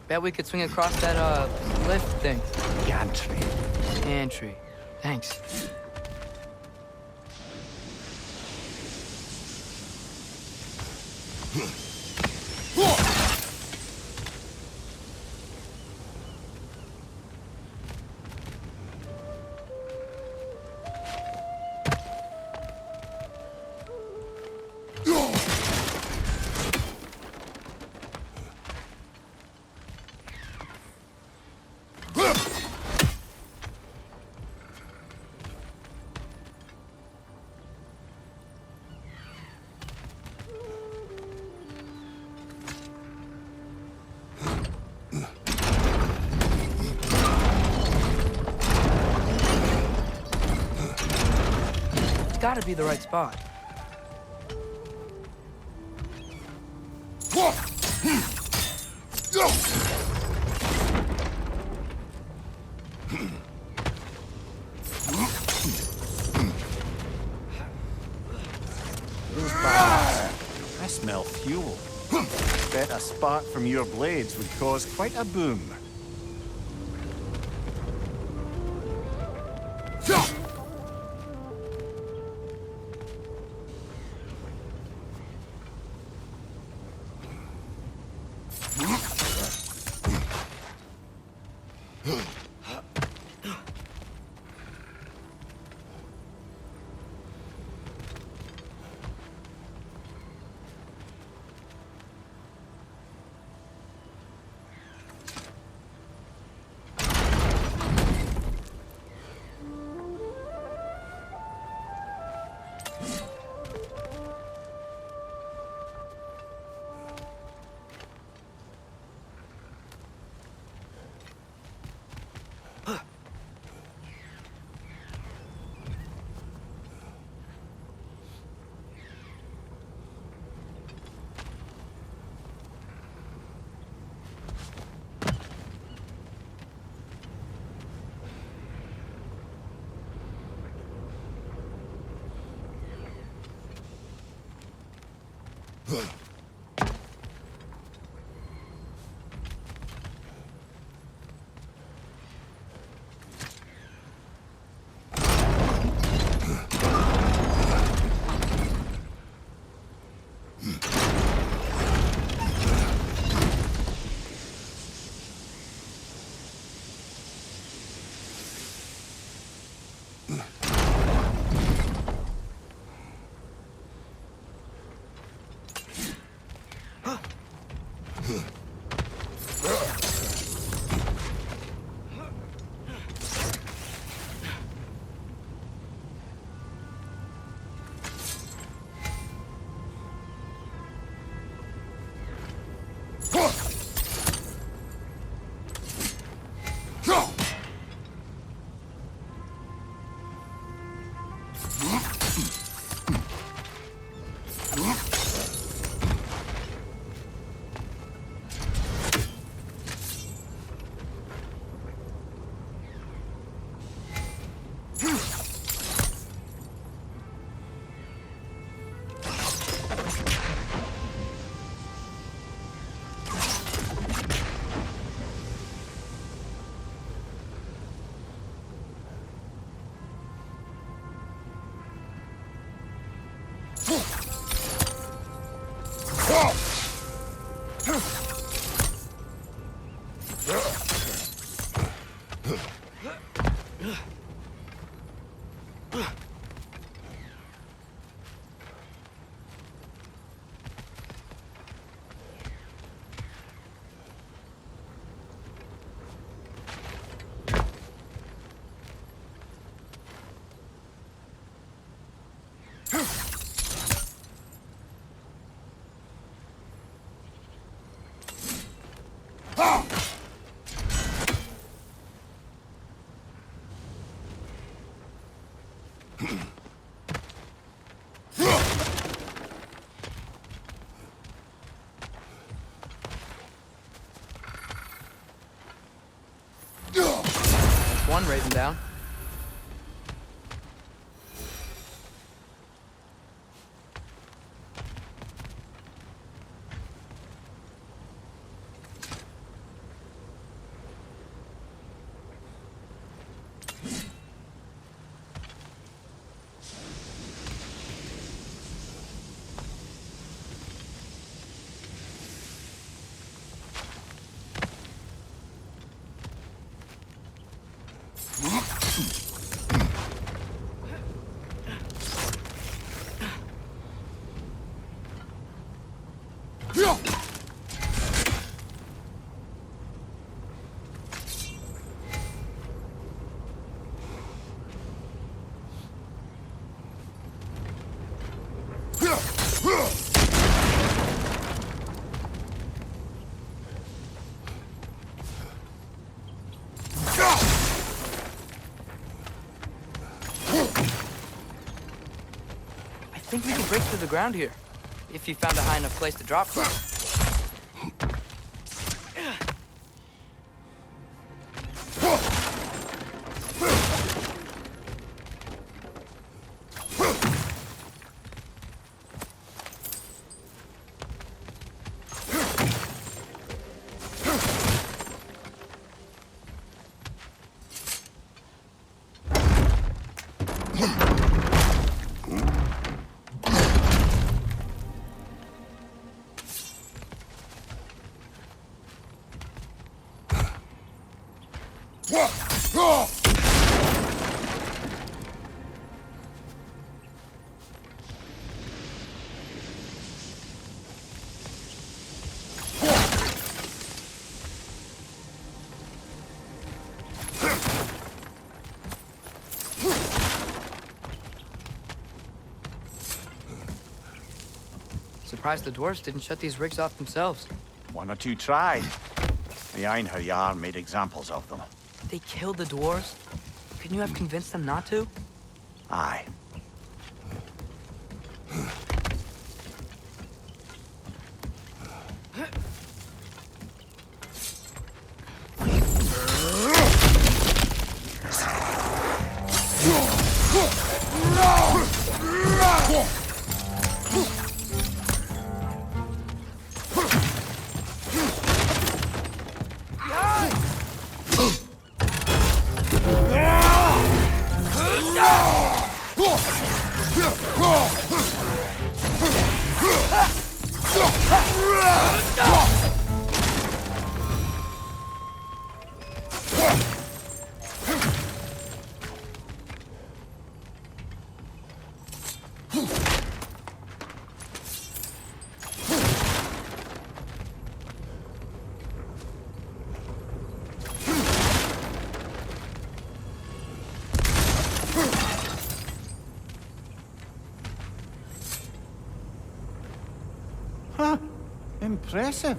Bet we could swing across that, lift thing. Gantry. Gantry. Thanks. Gotta be the right spot. I smell fuel. Bet a spark from your blades would cause quite a boom. One raising down. think we can break through the ground here, if you found a high enough place to drop from. Surprised the dwarves didn't shut these rigs off themselves. One or two tried. The Einherjar made examples of them. They killed the dwarves? Couldn't you have convinced them not to? Aye. Huh. Impressive.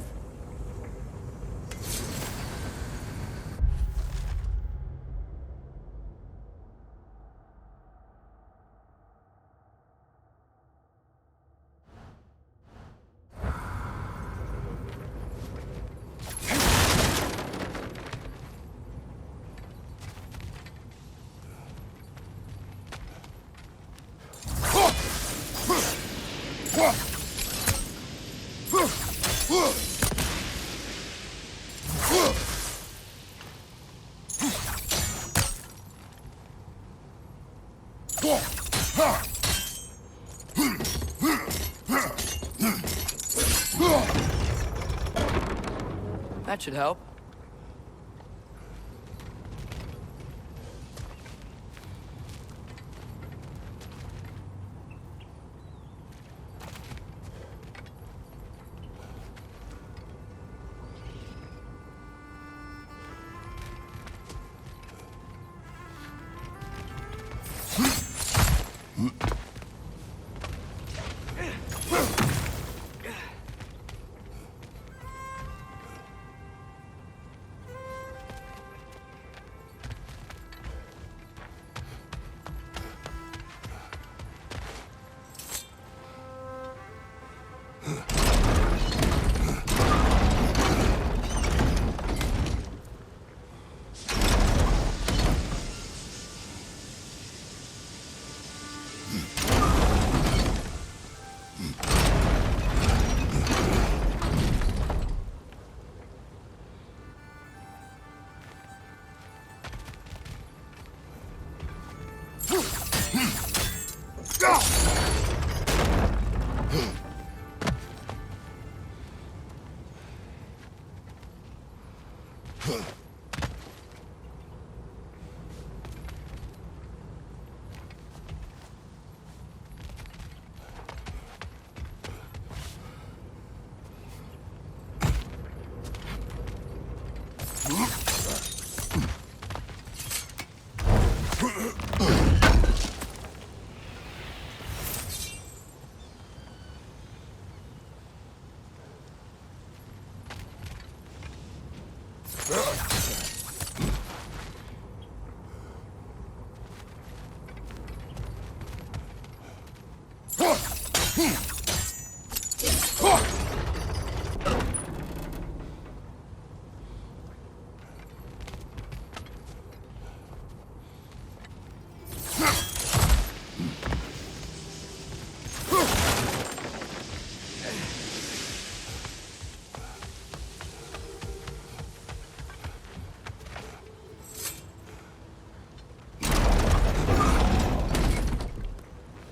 That should help.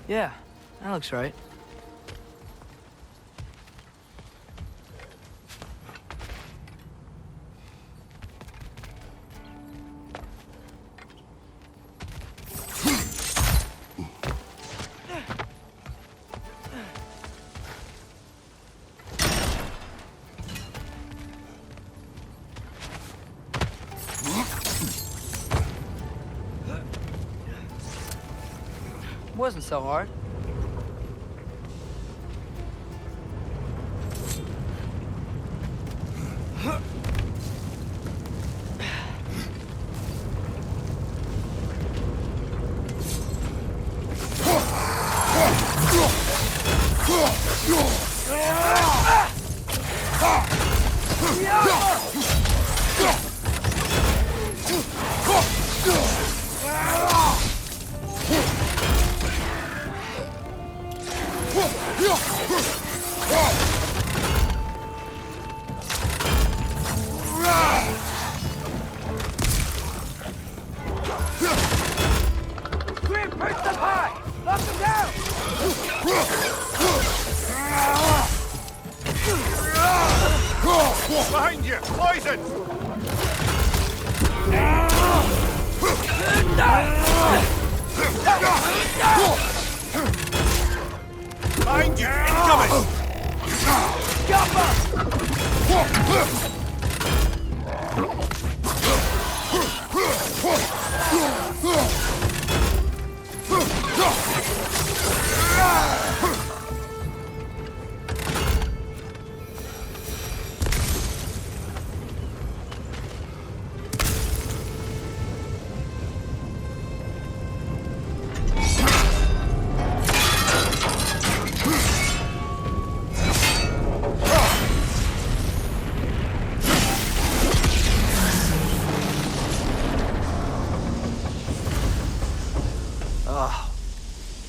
Yeah, that looks right. Wasn't so hard. Behind you! Poison! Behind you! Incoming!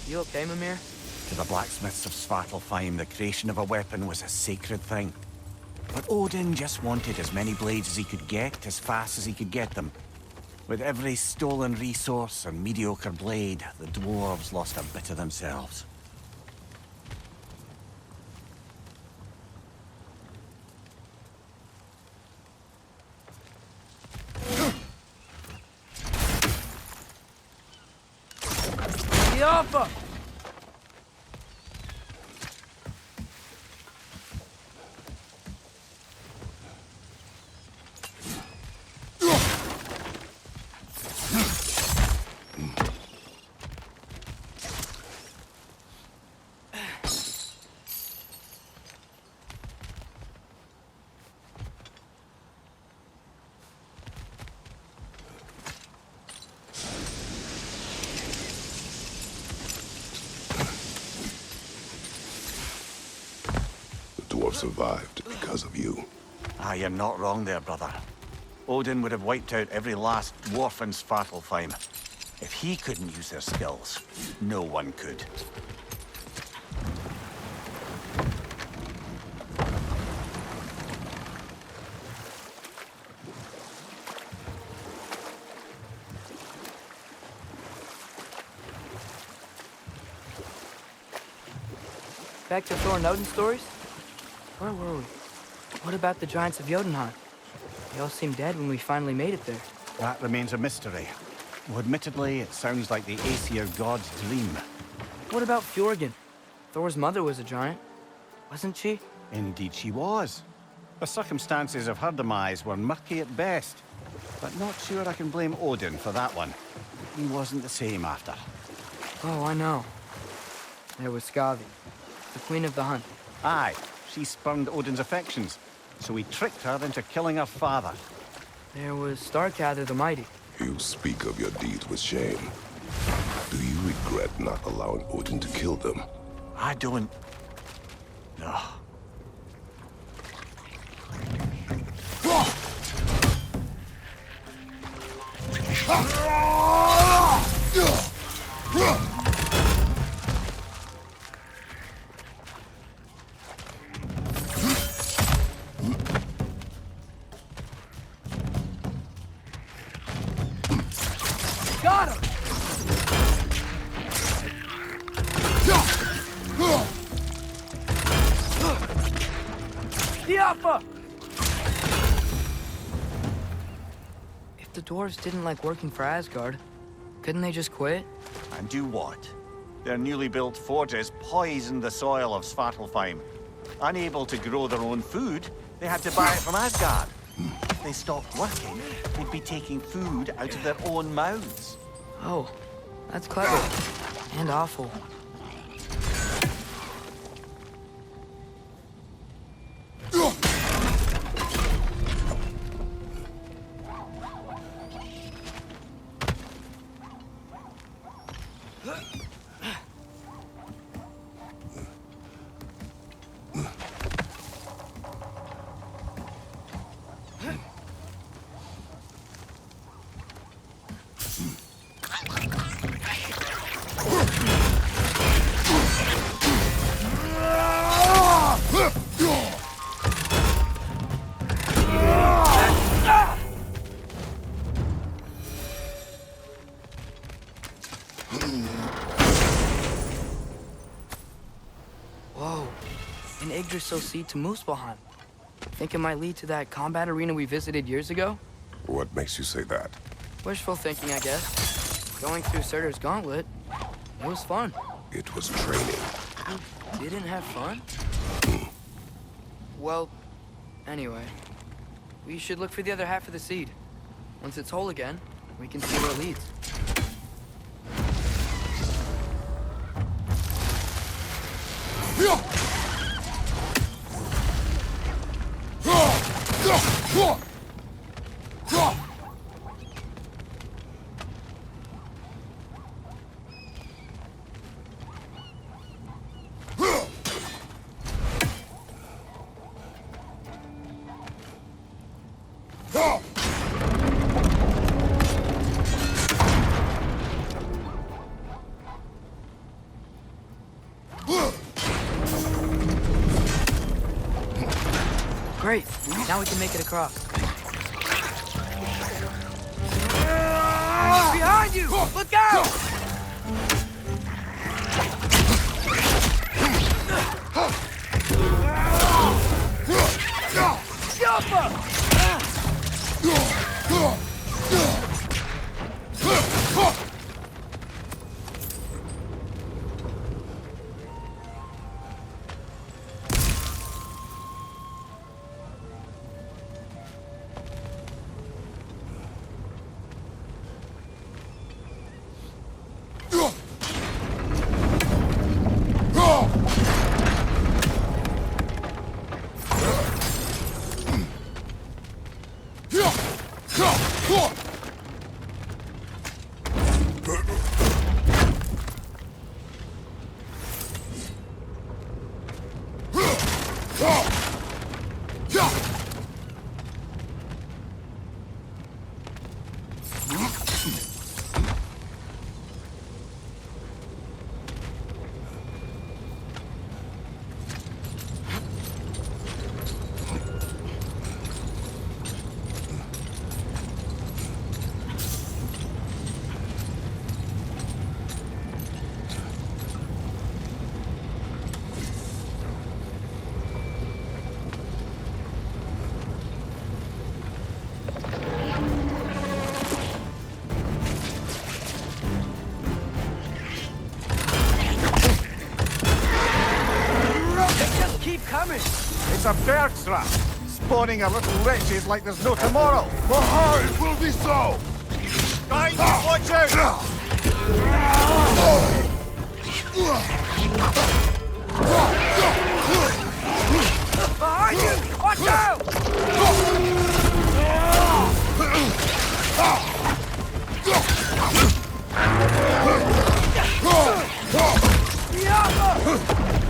You okay, Mimir? To the blacksmiths of Svartalfheim, the creation of a weapon was a sacred thing. But Odin just wanted as many blades as he could get, as fast as he could get them. With every stolen resource and mediocre blade, the dwarves lost a bit of themselves. Yoppa! Survived because of you. Ah, you're not wrong there, brother. Odin would have wiped out every last dwarf in Svartalfheim. If he couldn't use their skills, no one could. Back to Thor and Odin stories? Where were we? What about the giants of Jotunheim? They all seemed dead when we finally made it there. That remains a mystery. Well, admittedly, it sounds like the Aesir god's dream. What about Fjorgyn? Thor's mother was a giant, wasn't she? Indeed she was. The circumstances of her demise were murky at best. But not sure I can blame Odin for that one. He wasn't the same after. Oh, I know. There was Skavi, the queen of the hunt. Aye, she spurned Odin's affections, so he tricked her into killing her father. There was Starkather the Mighty. You speak of your deeds with shame. Do you regret not allowing Odin to kill them? I don't... No. Got him! Diapha! If the dwarves didn't like working for Asgard, couldn't they just quit? And do what? Their newly built forges poisoned the soil of Svartalfheim. Unable to grow their own food, they had to buy it from Asgard. If they stopped working, they'd be taking food out of their own mouths. Oh, that's clever. And awful. Whoa, an Yggdrasil seed to Muspelheim. Think it might lead to that combat arena we visited years ago? What makes you say that? Wishful thinking, I guess. Going through Surtur's gauntlet, it was fun. It was training. You didn't have fun? Well, anyway, we should look for the other half of the seed. Once it's whole again, we can see where it leads. Great, now we can make it across. Behind you! Look out! It's a bird trap, spawning our little wretches like there's no tomorrow. It will be so! Guys, watch out! Behind you! Watch out! Diapha!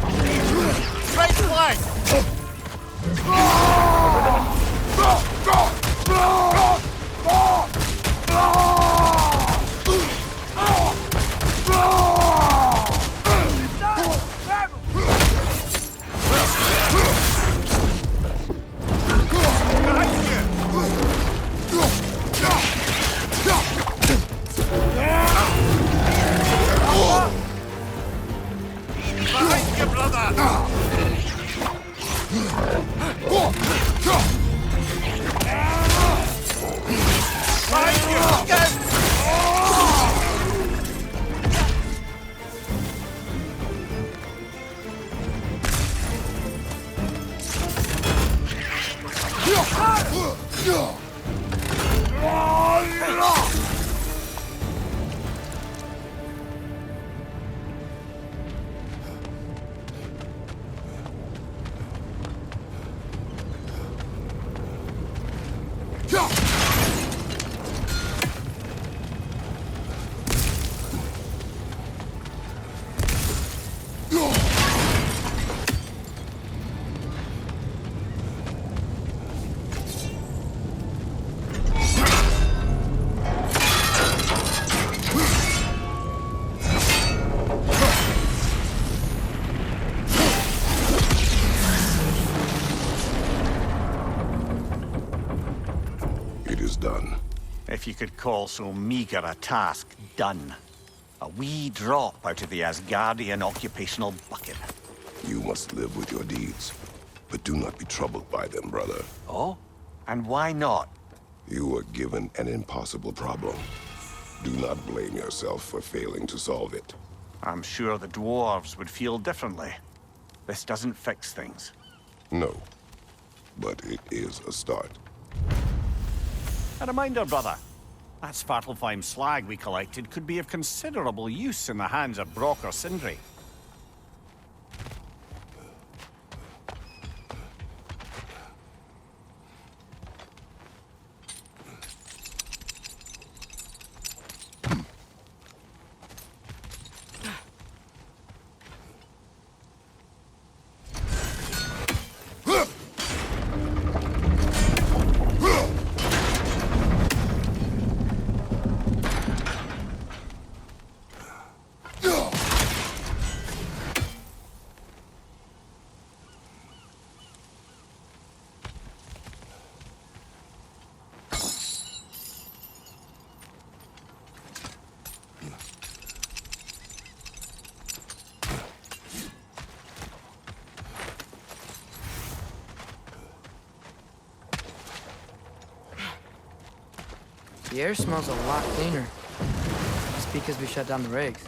If you could call so meager a task done. A wee drop out of the Asgardian occupational bucket. You must live with your deeds, but do not be troubled by them, brother. Oh? And why not? You were given an impossible problem. Do not blame yourself for failing to solve it. I'm sure the dwarves would feel differently. This doesn't fix things. No, but it is a start. A reminder, brother. That Svartalfheim slag we collected could be of considerable use in the hands of Brock or Sindri. The air smells a lot cleaner. It's because we shut down the rigs.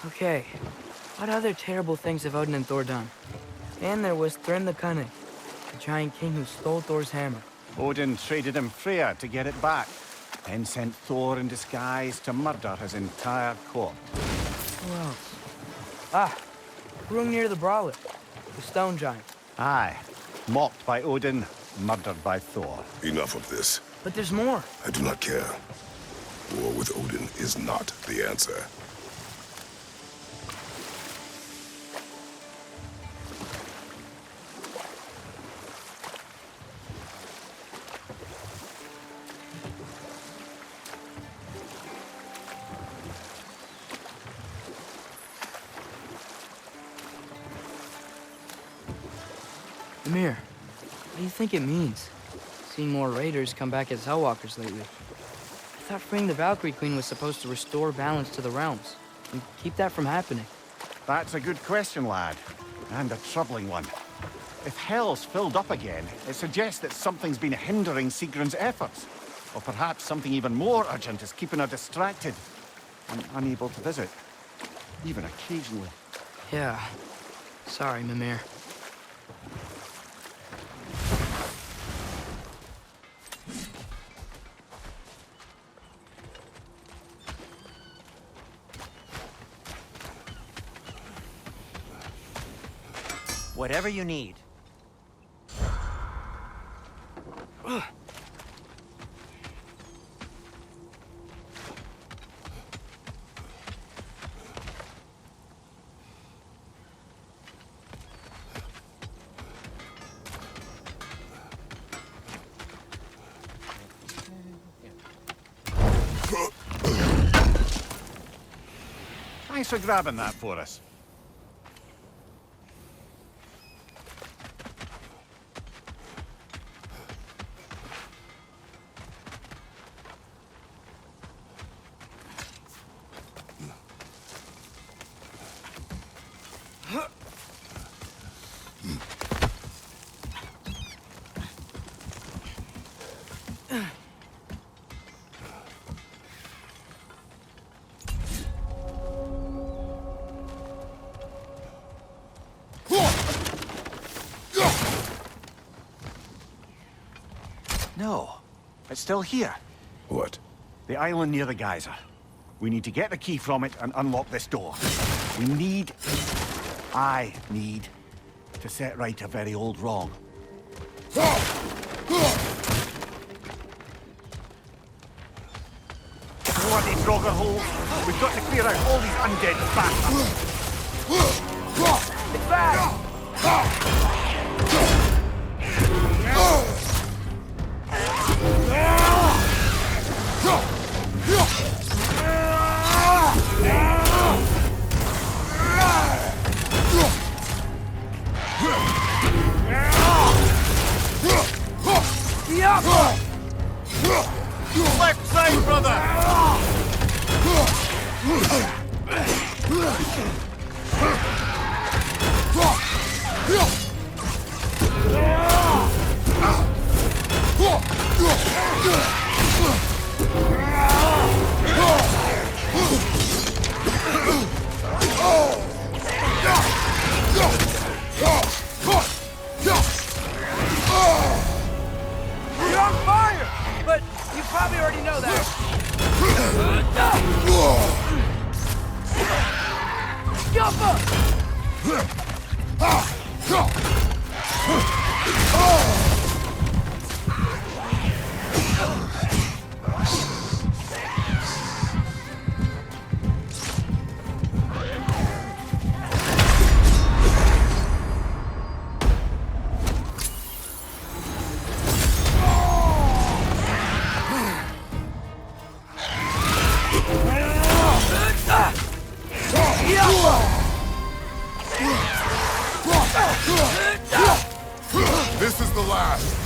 Okay, what other terrible things have Odin and Thor done? And there was Thrym the Cunning, the giant king who stole Thor's hammer. Odin traded him Freya to get it back, then sent Thor in disguise to murder his entire court. Who else? Ah, Hrungnir the Brawler, the stone giant. Aye, mocked by Odin, murdered by Thor. Enough of this. But there's more. I do not care. War with Odin is not the answer. Mimir, what do you think it means? Seeing more raiders come back as Hellwalkers lately. I thought freeing the Valkyrie Queen was supposed to restore balance to the realms and keep that from happening. That's a good question, lad. And a troubling one. If Hell's filled up again, it suggests that something's been hindering Sigrun's efforts. Or perhaps something even more urgent is keeping her distracted and unable to visit. Even occasionally. Yeah. Sorry, Mimir. Whatever you need. Thanks for grabbing that for us. No, it's still here. What? The island near the geyser. We need to get the key from it and unlock this door. I need to set right a very old wrong. Bloody Frogger holes! We've got to clear out all these undead bastards! It's back! Left side, brother! You're on fire! But you probably already know that. Jump up! This is the last.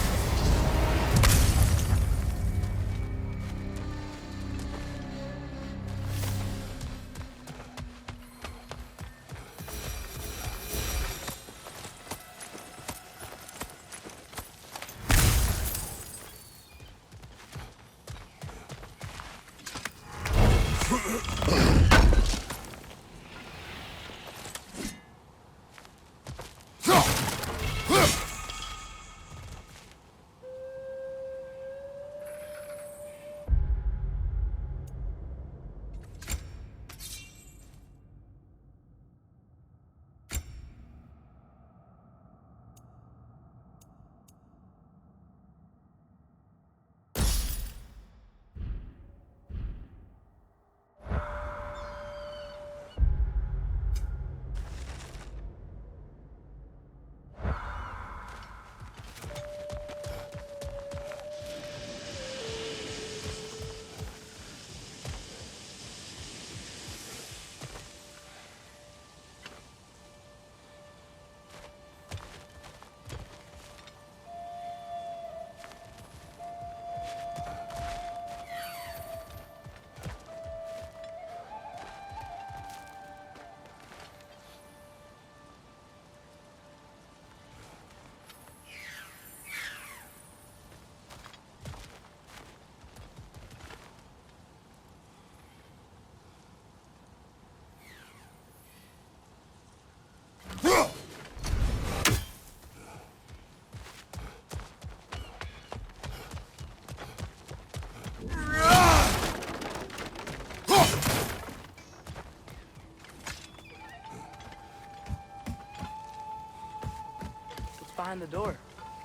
behind the door?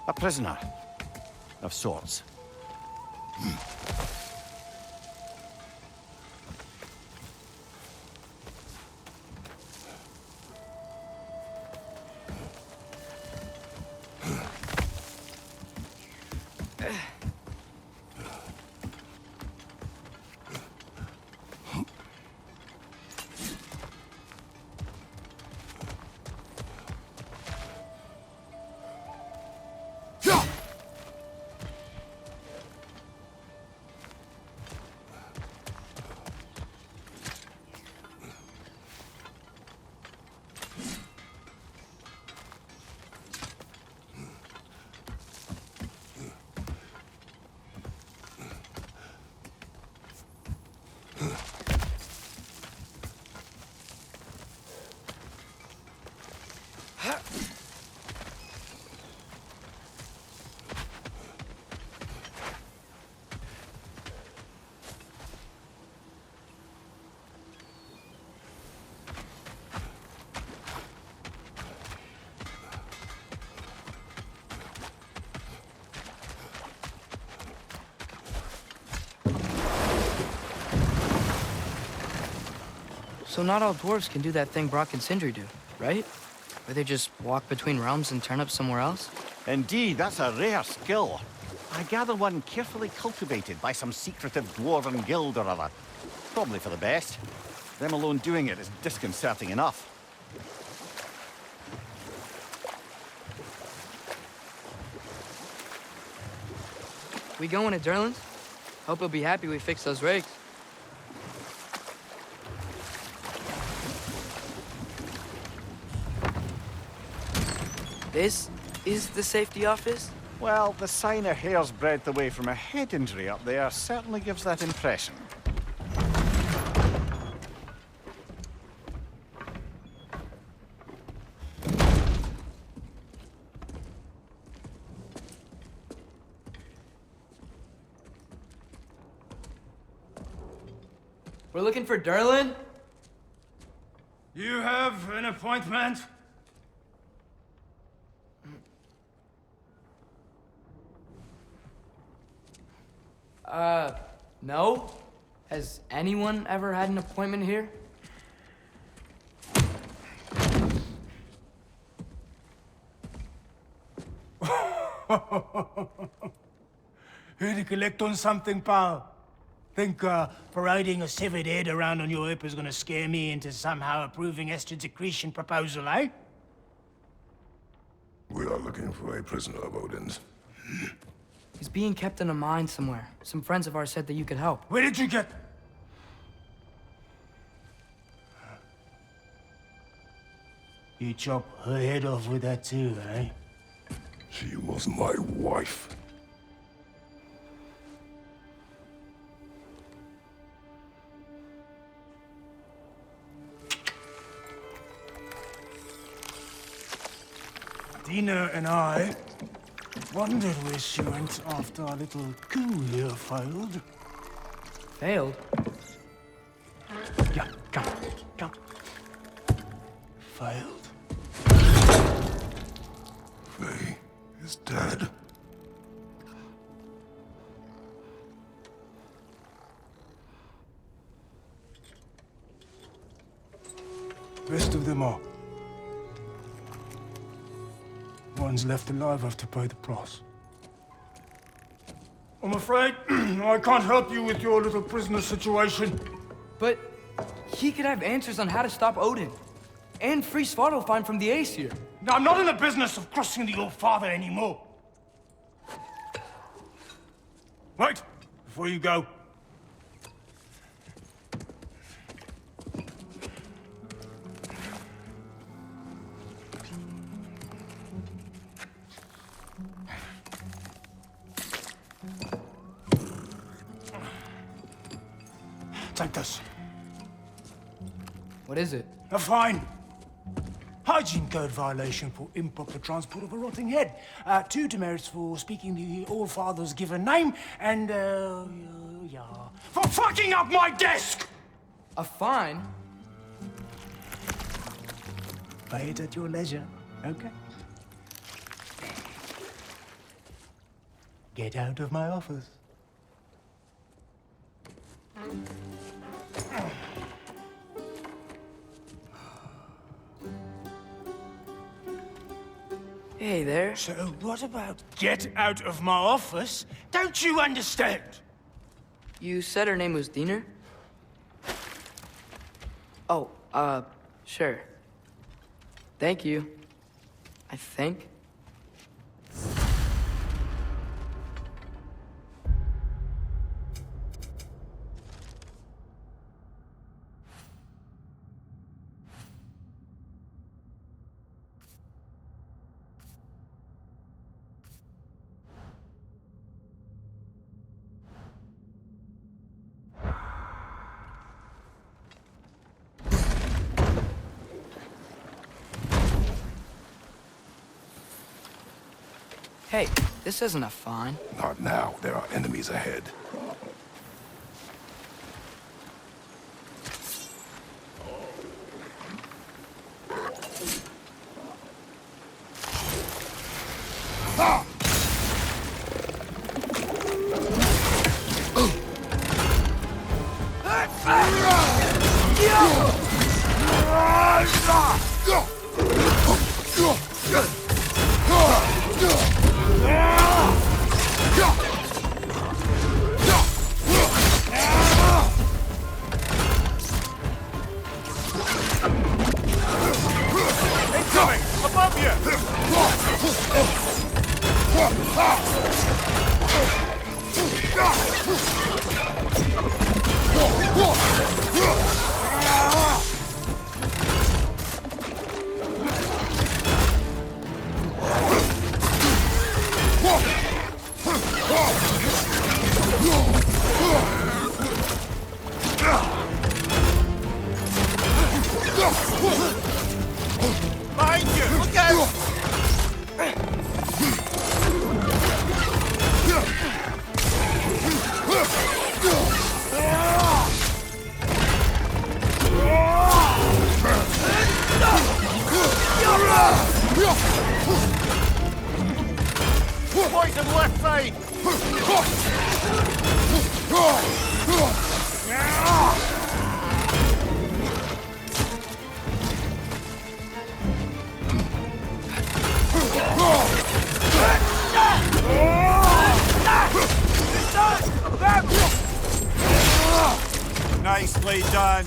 A prisoner. Of sorts. So not all dwarves can do that thing Brock and Sindri do, right? Where they just walk between realms and turn up somewhere else? Indeed, that's a rare skill. I gather one carefully cultivated by some secretive dwarven guild or other. Probably for the best. Them alone doing it is disconcerting enough. We going to Durlin's? Hope he'll be happy we fixed those rigs. This is the safety office? Well, the sign a hair's breadth away from a head injury up there certainly gives that impression. We're looking for Durlin? You have an appointment? No? Has anyone ever had an appointment here? Here to collect on something, pal? Think parading a severed head around on your hip is gonna scare me into somehow approving Estrid's accretion proposal, eh? We are looking for a prisoner of Odin's. He's being kept in a mine somewhere. Some friends of ours said that you could help. Where did you get... You chop her head off with that too, eh? She was my wife. Dina and I wondered where she went after our little coup here failed. Failed? Yeah, come. Failed. Faye is dead. Rest of them are. Ones left alive have to pay the price. I'm afraid I can't help you with your little prisoner situation. But he could have answers on how to stop Odin. And free Svartalfheim from the Aesir. Now, I'm not in the business of crossing the old father anymore. Wait, before you go. Take this. What is it? A fine. Hygiene code violation for improper transport of a rotting head. 2 demerits for speaking the All-Father's given name, and, yeah, for fucking up my desk! A fine? Pay it at your leisure, okay? Get out of my office. Hey there. So what about get out of my office? Don't you understand? You said her name was Diener? Oh, sure. Thank you. I think. Hey, this isn't a fine. Not now. There are enemies ahead. Incoming! Above you! Behind you! Look out! Poison left side! Nicely done!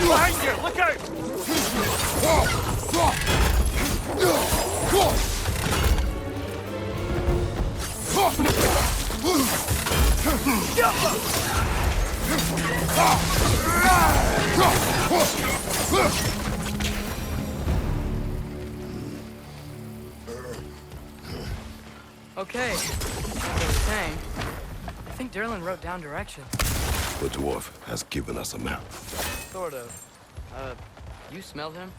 Behind you! Look out! Okay. Like I was saying, I think Derlin wrote down directions. The dwarf has given us a map. Sort of. You smell him?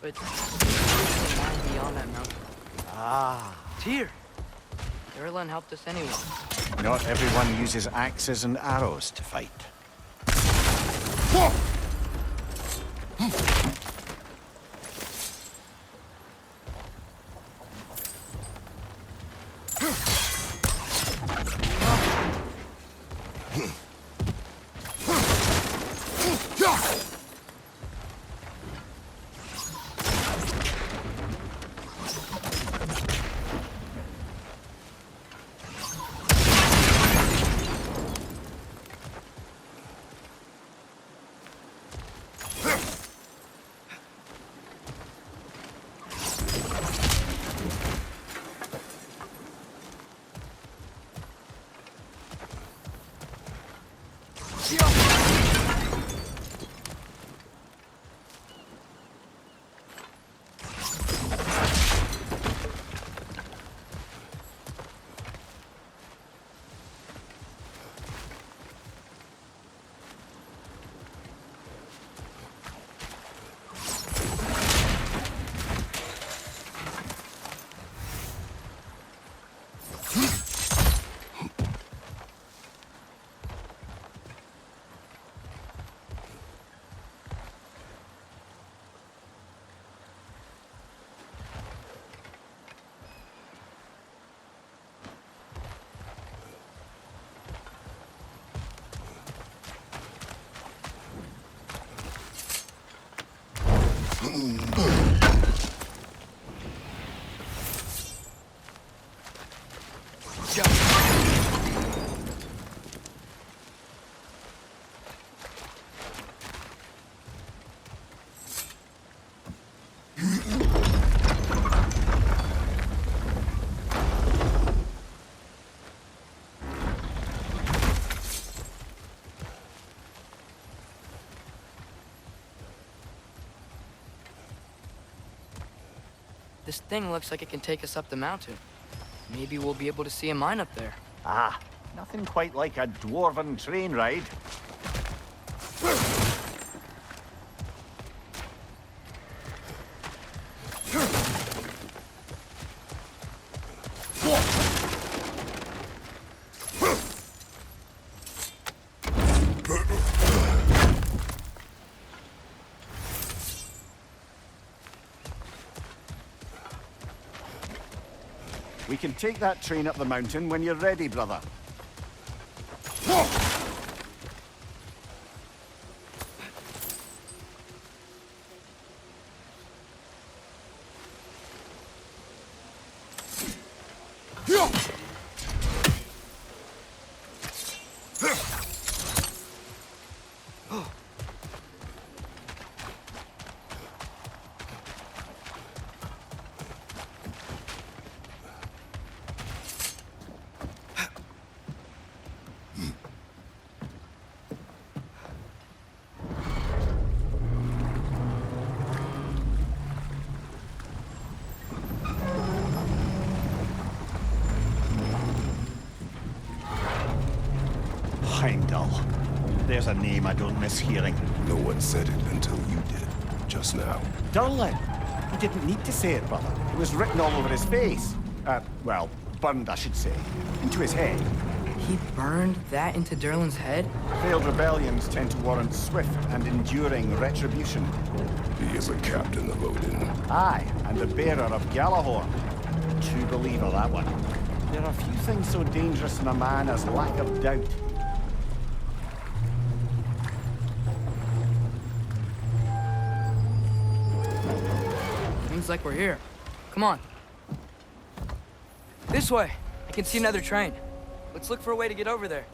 But there's a line beyond that mountain. Ah, Tyr! Derlin helped us anyway. not everyone uses axes and arrows to fight. This thing looks like it can take us up the mountain. Maybe we'll be able to see a mine up there. Ah, nothing quite like a dwarven train ride. We can take that train up the mountain when you're ready, brother. Heimdall. There's a name I don't miss hearing. No one said it until you did, just now. Durlin. He didn't need to say it, brother. It was written all over his face. Well, burned, I should say. Into his head. He burned that into Durlin's head? Failed rebellions tend to warrant swift and enduring retribution. He is a captain of Odin. Aye, and the bearer of Galahorn. True believer, that one. There are few things so dangerous in a man as lack of doubt. Seems like we're here. Come on. This way. I can see another train. Let's look for a way to get over there.